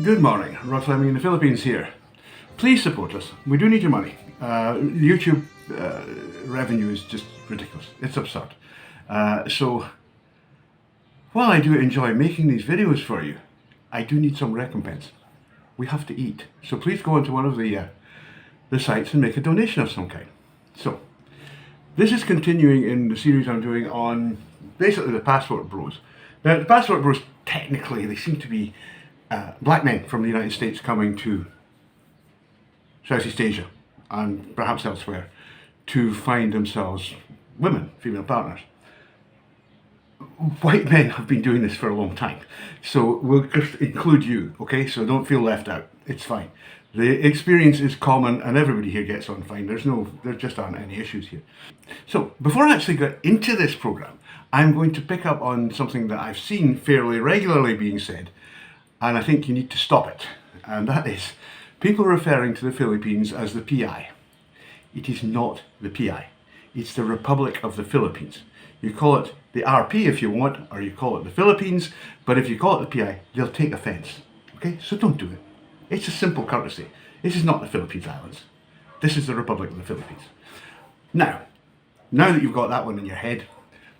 Good morning, Rod Fleming in the Philippines here. Please support us. We do need your money. YouTube revenue is just ridiculous. It's absurd. So while I do enjoy making these videos for you, I do need some recompense. We have to eat. So please go onto one of the sites and make a donation of some kind. So this is continuing in the series I'm doing on basically the passport bros. Now the passport bros, technically, they seem to be black men from the United States coming to Southeast Asia and perhaps elsewhere to find themselves women, female partners. White men have been doing this for a long time, so we'll just include you, okay? So don't feel left out. It's fine. The experience is common and everybody here gets on fine. There just aren't any issues here. So before I actually get into this program, I'm going to pick up on something that I've seen fairly regularly being said, and I think you need to stop it. And that is people referring to the Philippines as the PI. It is not the PI. It's the Republic of the Philippines. You call it the RP if you want, or you call it the Philippines, but if you call it the PI, they'll take offence. Okay, so don't do it. It's a simple courtesy. This is not the Philippines Islands. This is the Republic of the Philippines. Now that you've got that one in your head,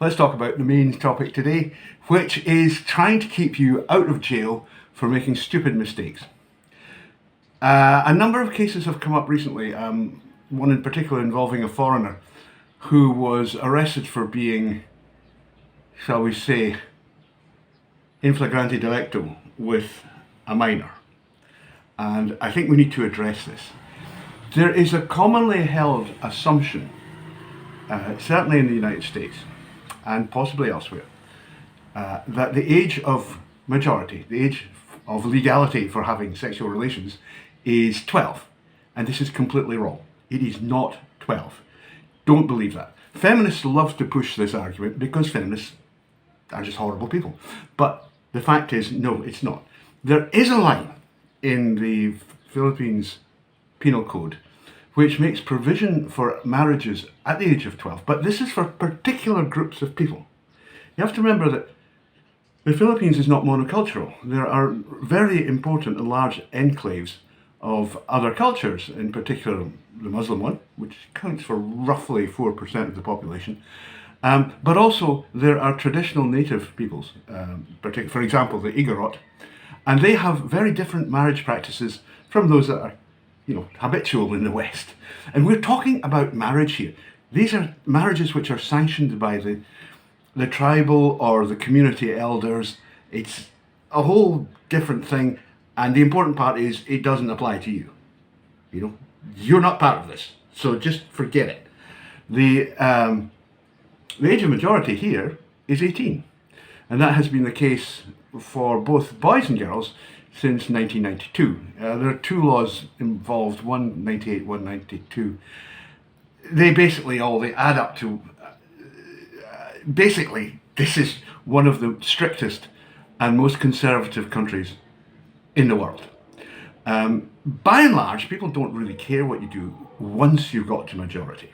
let's talk about the main topic today, which is trying to keep you out of jail for making stupid mistakes. A number of cases have come up recently, one in particular involving a foreigner who was arrested for being, shall we say, in flagrante delicto with a minor. And I think we need to address this. There is a commonly held assumption, certainly in the United States and possibly elsewhere, that the age of majority, the age of legality for having sexual relations is 12. And this is completely wrong. It is not 12. Don't believe that. Feminists love to push this argument because feminists are just horrible people. But the fact is, no, it's not. There is a line in the Philippines Penal Code which makes provision for marriages at the age of 12, but this is for particular groups of people. You have to remember that the Philippines is not monocultural. There are very important and large enclaves of other cultures, in particular the Muslim one, which counts for roughly 4% of the population. But also there are traditional native peoples, for example the Igorot, and they have very different marriage practices from those that are, habitual in the West. And we're talking about marriage here. These are marriages which are sanctioned by the tribal or the community elders. It's a whole different thing, and the important part is it doesn't apply to you. You're not part of this, so just forget it. The age of majority here is 18, and that has been the case for both boys and girls since 1992. There are two laws involved, 198, 192. They add up to, basically, this is one of the strictest and most conservative countries in the world. By and large, people don't really care what you do once you've got to majority.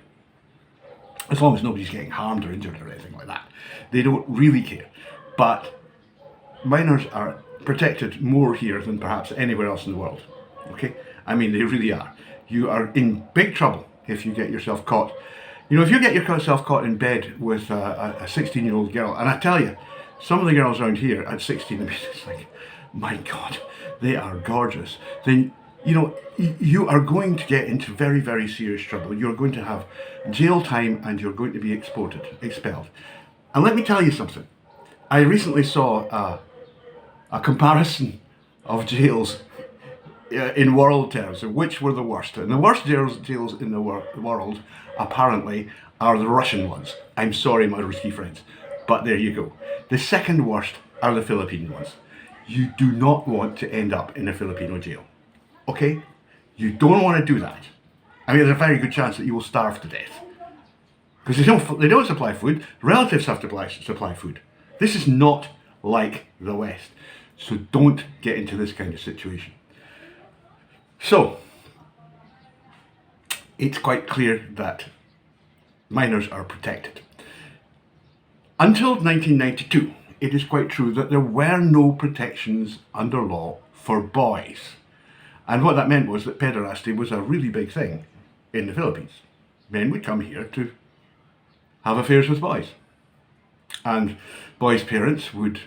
As long as nobody's getting harmed or injured or anything like that. They don't really care. But minors are protected more here than perhaps anywhere else in the world. Okay? I mean, they really are. You are in big trouble if you get yourself caught. If you get yourself caught in bed with a 16-year-old girl, and I tell you, some of the girls around here at 16, I mean, it's like, my God, they are gorgeous. Then, you are going to get into very, very serious trouble. You're going to have jail time and you're going to be expelled. And let me tell you something. I recently saw a comparison of jails in world terms, of which were the worst. And the worst jails in the world, apparently, are the Russian ones. I'm sorry, my Ruski friends, but there you go. The second worst are the Philippine ones. You do not want to end up in a Filipino jail. Okay? You don't want to do that. I mean, there's a very good chance that you will starve to death. Because they don't supply food. Relatives have to supply food. This is not like the West. So don't get into this kind of situation. So, it's quite clear that minors are protected. Until 1992, it is quite true that there were no protections under law for boys. And what that meant was that pederasty was a really big thing in the Philippines. Men would come here to have affairs with boys. And boys' parents would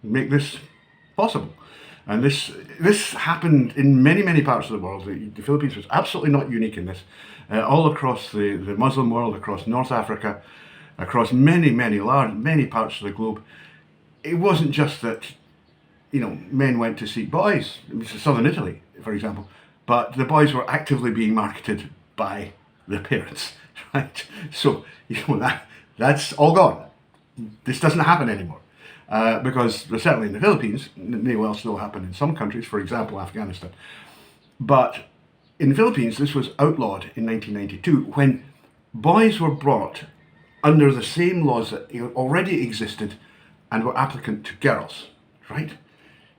make this possible. And this happened in many, many parts of the world. The Philippines was absolutely not unique in this. All across the Muslim world, across North Africa, across many parts of the globe. It wasn't just that, men went to seek boys, southern Italy, for example, but the boys were actively being marketed by their parents, right? So, that's all gone. This doesn't happen anymore. Because certainly in the Philippines, it may well still happen in some countries, for example, Afghanistan. But in the Philippines, this was outlawed in 1992 when boys were brought under the same laws that already existed and were applicant to girls, right?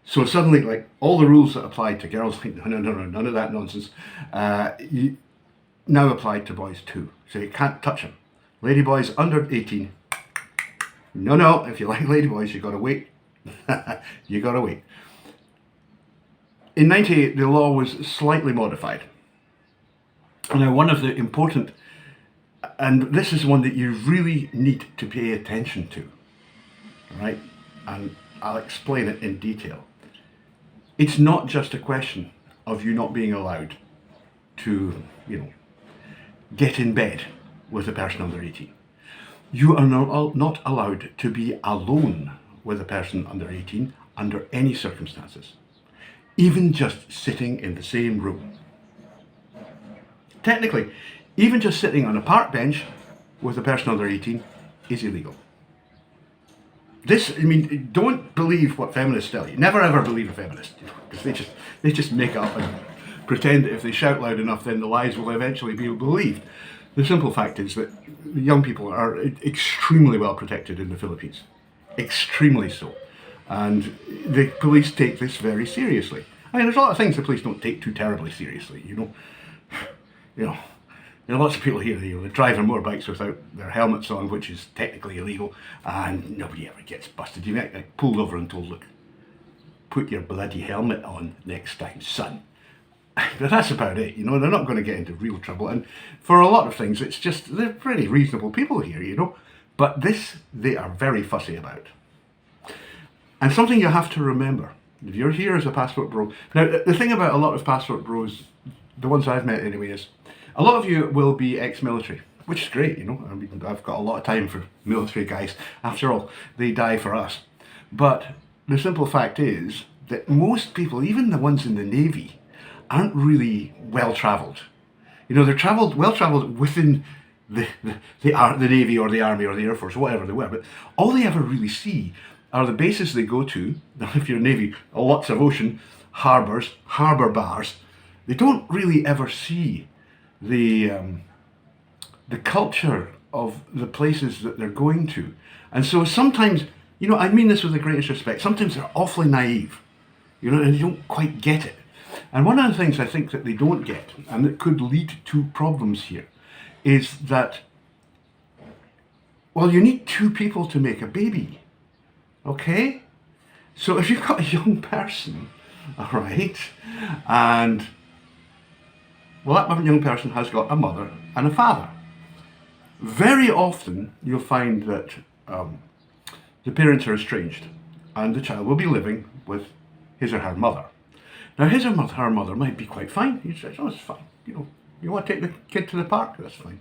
So suddenly, like, all the rules that applied to girls, no, none of that nonsense, now applied to boys too. So you can't touch them. Lady boys under 18, no, if you like lady boys, you gotta wait. You gotta wait. In 98, the law was slightly modified. Now, one of the important, and this is one that you really need to pay attention to, right? And I'll explain it in detail. It's not just a question of you not being allowed to, get in bed with a person under 18. You are not allowed to be alone with a person under 18 under any circumstances, even just sitting in the same room. Technically, even just sitting on a park bench with a person under 18 is illegal. Don't believe what feminists tell you. Never ever believe a feminist, because they just make up and pretend that if they shout loud enough, then the lies will eventually be believed. The simple fact is that young people are extremely well protected in the Philippines, extremely so, and the police take this very seriously. There's a lot of things the police don't take too terribly seriously. There are lots of people here, they're driving motorbikes without their helmets on, which is technically illegal, and nobody ever gets busted. You get pulled over and told, look, put your bloody helmet on next time, son. But that's about it, they're not going to get into real trouble. And for a lot of things, it's just, they're pretty reasonable people here, But this, they are very fussy about. And something you have to remember, if you're here as a passport bro, now the thing about a lot of passport bros, the ones I've met anyway, is a lot of you will be ex-military, which is great, I've got a lot of time for military guys. After all, they die for us. But the simple fact is that most people, even the ones in the Navy, aren't really well-travelled. They're well-travelled within the Navy or the Army or the Air Force, or whatever they were, but all they ever really see are the bases they go to. Now, if you're Navy, lots of ocean, harbours, harbour bars. They don't really ever see the culture of the places that they're going to. And so sometimes, I mean this with the greatest respect, sometimes they're awfully naive, and they don't quite get it. And one of the things I think that they don't get, and that could lead to problems here, is that, you need two people to make a baby, okay? So if you've got a young person, all right, and, that young person has got a mother and a father. Very often you'll find that the parents are estranged, and the child will be living with his or her mother. Now, his or her mother might be quite fine. He says, it's fine. You want to take the kid to the park? That's fine.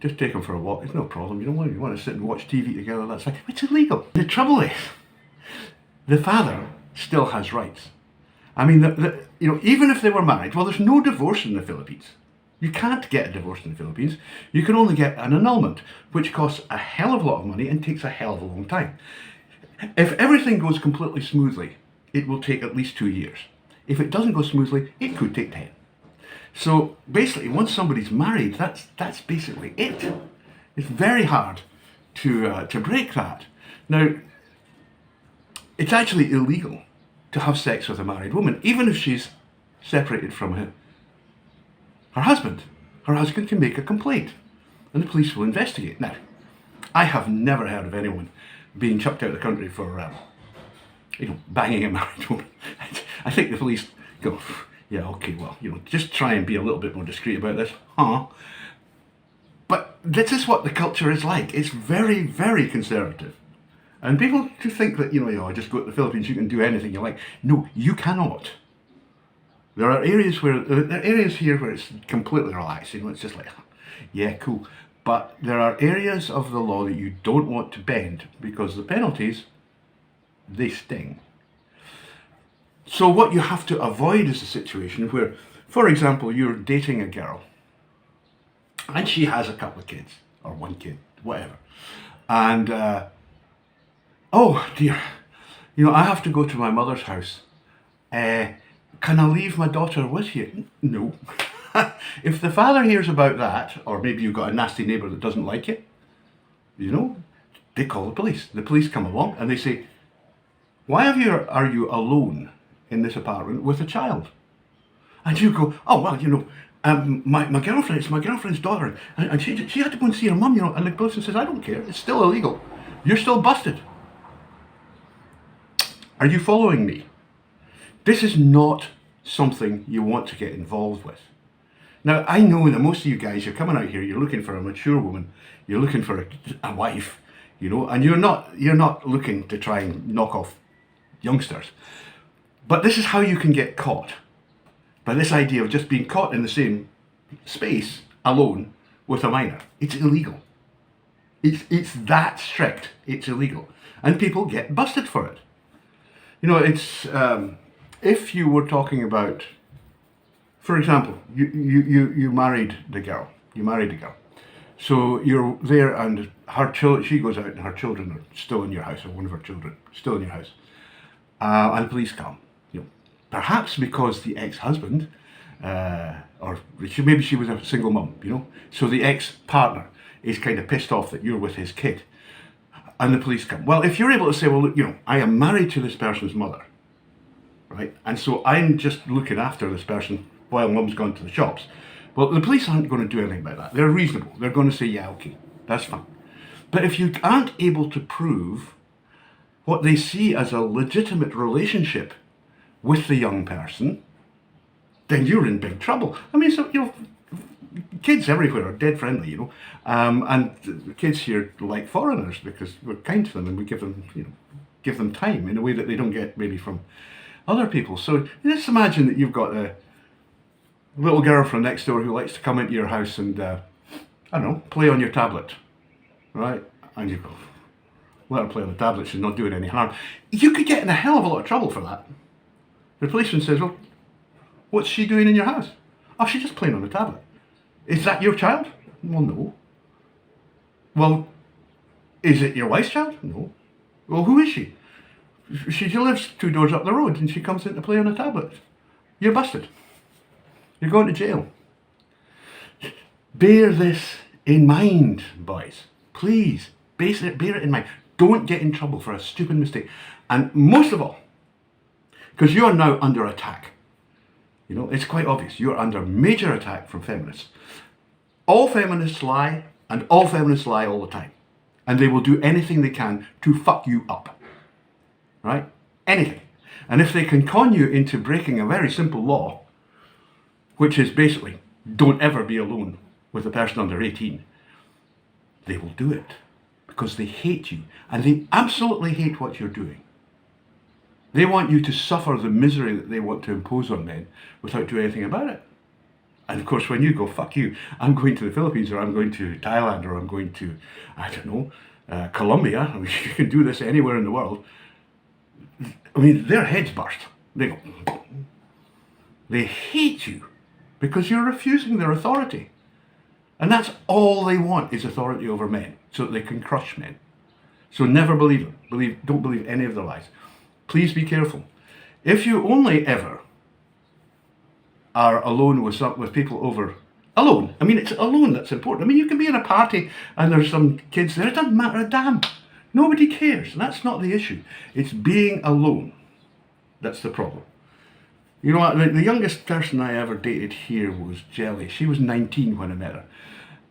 Just take him for a walk. It's no problem. You want to sit and watch TV together? That's fine. It's illegal. The trouble is, the father still has rights. Even if they were married, there's no divorce in the Philippines. You can't get a divorce in the Philippines. You can only get an annulment, which costs a hell of a lot of money and takes a hell of a long time. If everything goes completely smoothly, it will take at least 2 years. If it doesn't go smoothly, it could take 10. So basically, once somebody's married, that's basically it. It's very hard to break that. Now, it's actually illegal to have sex with a married woman, even if she's separated from her husband. Her husband can make a complaint, and the police will investigate. Now, I have never heard of anyone being chucked out of the country for, banging a married woman. I think the police go, yeah, okay, well, just try and be a little bit more discreet about this, huh? But this is what the culture is like. It's very, very conservative. And people to think that, just go to the Philippines, you can do anything you like. No, you cannot. There are areas here where it's completely relaxed. It's just like, yeah, cool. But there are areas of the law that you don't want to bend because the penalties, they sting. So what you have to avoid is a situation where, for example, you're dating a girl and she has a couple of kids, or one kid, whatever. And, oh dear, I have to go to my mother's house. Can I leave my daughter with you? No. If the father hears about that, or maybe you've got a nasty neighbour that doesn't like it, they call the police. The police come along and they say, why are you alone in this apartment with a child? And you go, oh, well, my girlfriend, it's my girlfriend's daughter, and she had to go and see her mum, and the policeman says, I don't care, it's still illegal. You're still busted. Are you following me? This is not something you want to get involved with. Now, I know that most of you guys, you're coming out here, you're looking for a mature woman, you're looking for a wife, and you're not looking to try and knock off youngsters. But this is how you can get caught. By this idea of just being caught in the same space alone with a minor. It's illegal. It's that strict. It's illegal. And people get busted for it. It's if you were talking about, for example, you married the girl. You married the girl. So you're there and she goes out and her children are still in your house, or one of her children still in your house. And police come. Perhaps because the ex-husband, or maybe she was a single mum, so the ex-partner is kind of pissed off that you're with his kid, and the police come. Well, if you're able to say, well, look, I am married to this person's mother, right, and so I'm just looking after this person while mum's gone to the shops. Well, the police aren't going to do anything about that. They're reasonable. They're going to say, yeah, okay, that's fine. But if you aren't able to prove what they see as a legitimate relationship with the young person, then you're in big trouble. I mean, so, kids everywhere are dead friendly, and the kids here like foreigners because we're kind to them and we give them time in a way that they don't get maybe from other people. So just imagine that you've got a little girl from next door who likes to come into your house and, play on your tablet, right? And you go, let her play on the tablet, she's not doing any harm. You could get in a hell of a lot of trouble for that. The policeman says, well, what's she doing in your house? Oh, she's just playing on the tablet. Is that your child? Well, no. Well, is it your wife's child? No. Well, who is she? She lives 2 doors up the road and she comes in to play on a tablet. You're busted. You're going to jail. Bear this in mind, boys. Please, bear it in mind. Don't get in trouble for a stupid mistake. And most of all, because you are now under attack. It's quite obvious. You're under major attack from feminists. All feminists lie, and all feminists lie all the time. And they will do anything they can to fuck you up. Right? Anything. And if they can con you into breaking a very simple law, which is basically, don't ever be alone with a person under 18, they will do it. Because they hate you. And they absolutely hate what you're doing. They want you to suffer the misery that they want to impose on men without doing anything about it. And of course, when you go, fuck you, I'm going to the Philippines, or I'm going to Thailand, or I'm going to, Colombia, you can do this anywhere in the world. I mean, their heads burst. They go, they hate you because you're refusing their authority. And that's all they want is authority over men, so that they can crush men. So never believe them. Don't believe any of their lies. Please be careful. If you only ever are alone with people over, alone, I mean, it's alone that's important. I mean, you can be in a party and there's some kids there, it doesn't matter a damn. Nobody cares. That's not the issue. It's being alone. That's the problem. You know what, the youngest person I ever dated here was Jelly. She was 19 when I met her.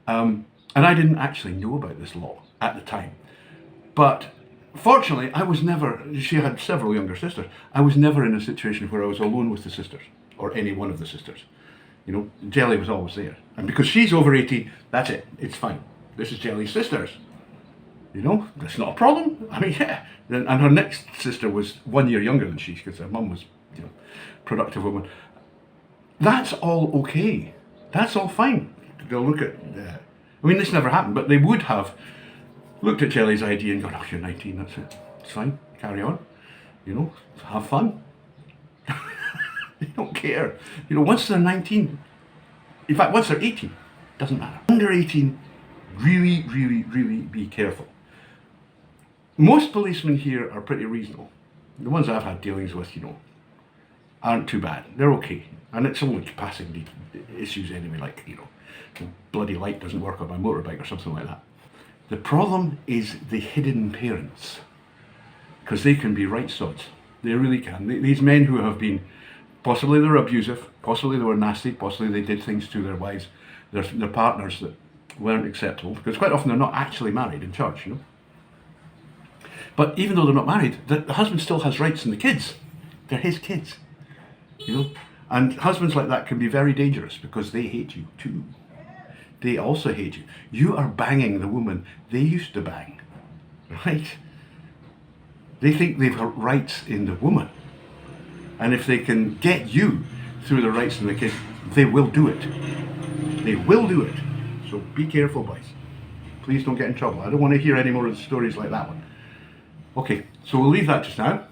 And I didn't actually know about this law at the time. But Fortunately, I was never, she had several younger sisters. I was never in a situation where I was alone with the sisters, or any one of the sisters. You know, Jelly was always there. And because she's over 18, that's it, it's fine. This is Jelly's sisters. You know, that's not a problem. I mean, yeah. And her next sister was 1 year younger than she, because her mum was, you know, productive woman. That's all okay. That's all fine. They'll look at, I mean, this never happened, but they would have looked at Jelly's ID and gone, oh, you're 19, that's it. It's fine, carry on. You know, have fun. They don't care. You know, once they're 19, in fact, once they're 18, doesn't matter. Under 18, really, really, really be careful. Most policemen here are pretty reasonable. The ones I've had dealings with, you know, aren't too bad. They're okay. And it's only passing the issues anyway, like, you know, the bloody light doesn't work on my motorbike or something like that. The problem is the hidden parents, because they can be right sods. They really can. These men who have been, possibly they were abusive, possibly they were nasty, possibly they did things to their wives, their partners that weren't acceptable, because quite often they're not actually married in church, you know. But even though they're not married, the husband still has rights in the kids. They're his kids, you know. And husbands like that can be very dangerous because they hate you too. They also hate you. You are banging the woman they used to bang, right? They think they've got rights in the woman. And if they can get you through the rights in the kids, they will do it. They will do it. So be careful, boys. Please don't get in trouble. I don't want to hear any more of the stories like that one. Okay, so we'll leave that just now.